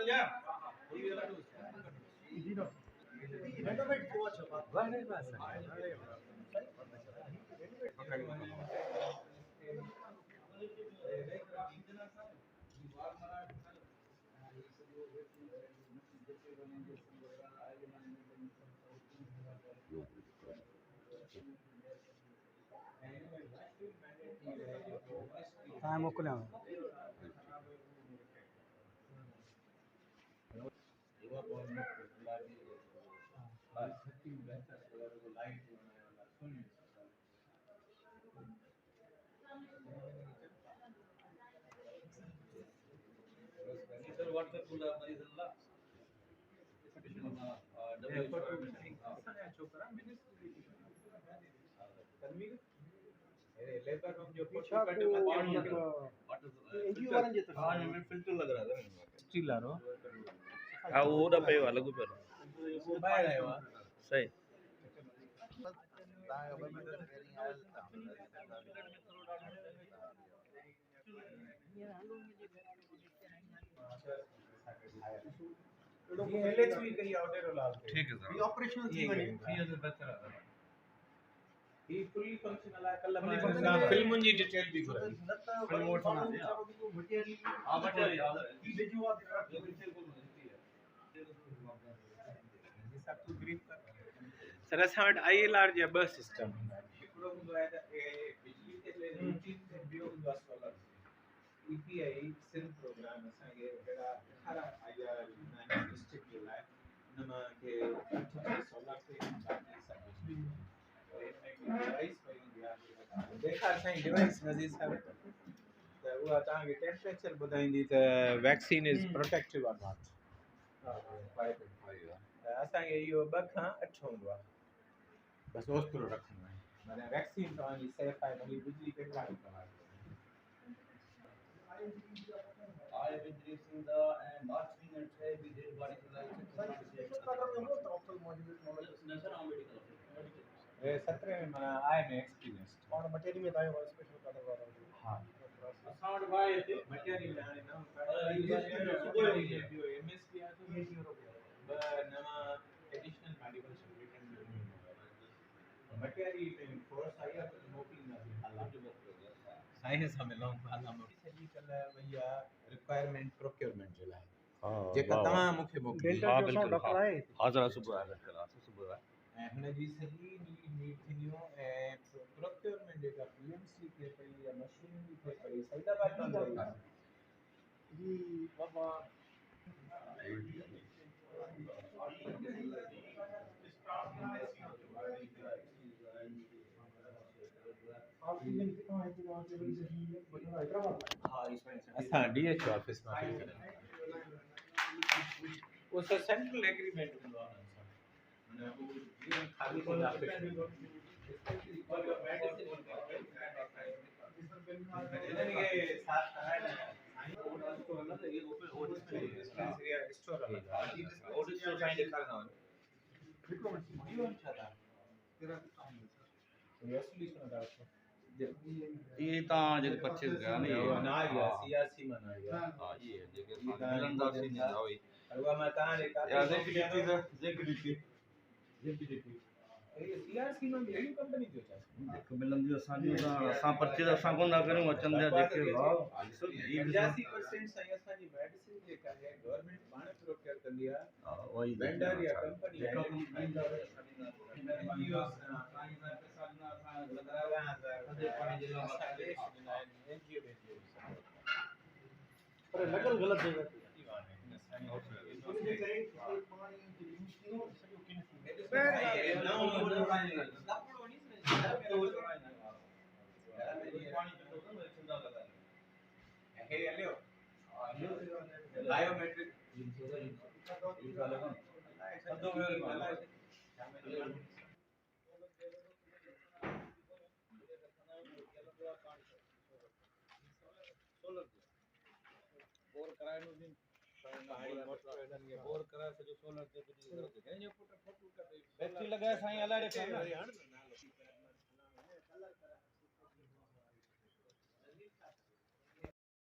जा हाँ मोकलिया फिल्टर लग रहा था स्टील आरो हाँ वो ना पे वाला को पर वो बाहर आया हुआ सही ये एलएच भी कहीं आउटर लाल ठीक है सर ये ऑपरेशनल थी बनी ये जो बेहतर है ये फुली फंक्शनल है कल मैं फिल्म जी डिटेल भी करा फिल्म मोड बना दिया मटेरियल हां मटेरियल ये जो आप ये डिटेल को मिलती है ये सब तो ब्रीफ कर सर असां वटि आईएलआर जा ब सिस्टम हिकड़ो हुंदो आहे त बिजली ते ले रूटीन ते ॿियो हूंदो आहे सोलर ईपीआई सिंध प्रोग्राम असां के हेड़ा 18 आईआर डिस्ट्रिक्ट जे लाइ उनमां के 8 सोलर ते बाकी सब बिजली डिवाइस पे देखा असां डिवाइस नज़ीर साहब त उहा तव्हां खे टेम्परेचर ॿुधाईंदी त वैक्सीन इज प्रोटेक्टिव और नॉट असां खे इहो 2 खां 8 हूंदो आहे बस ओतिरो रखणो आहे माना वैक्सीन तव्हांजी सेफ आहे भली बिजली केतिरा बि कमाए I have been tracing the marching and trade with their body to like ए 17 में माना आए में एक्सपीरियंस और मटेरियल में तायो स्पेशल कलर वाला हां असां वटि भाई हिते मटेरियल में हाणे सुबुह जो एमएसपी आहे तो €80 नवा एडिशनल मेडिकल सर्टिफिकेट मटेरियल में फोर्स आई है तो मोकिलींदासीं हालात साइंस में लोग हालात में सॼी कल्ह वई आहे रिक्वायरमेंट प्रोक्योरमेंट जे लाइ जेका तव्हां मूंखे मोकिली हां बिल्कुल हाज़र सुबह आहे क्लास सुबह आहे ऐं हुन जी सॼी नीड थींदियूं ऐं प्रोक्योरमेंट जेका पीएमसी थे पई या मशीनरी थे पई सैदाबाद में जी बाबा असां डीएच ऑफिस में वो सेंट्रल एग्रीमेंट हूंदो आहे न वो जीवन खाली को इनके साथ स्टोर ये ता जे परचेज करा ने ना या सीआरसी में ना या हां ये जे मिलंदा सी ने होई अरवा में ता ने का या जेकिटी ये सीआरसी में यही कंपनी जो है देख मिलंदी असां जो असां परचेज असां को ना करूं अचन जा जेके भाव 85% सही असां जी मेडिसिन जे का है गवर्नमेंट पाण प्रोक्योर कंदी है वही वेंडर या कंपनी पर लगल गलत जगह बायोमेट्रिक बोर कराए नो दिन बोर करा से जो सोलर ते बैटरी लगाए साईं अलाड़े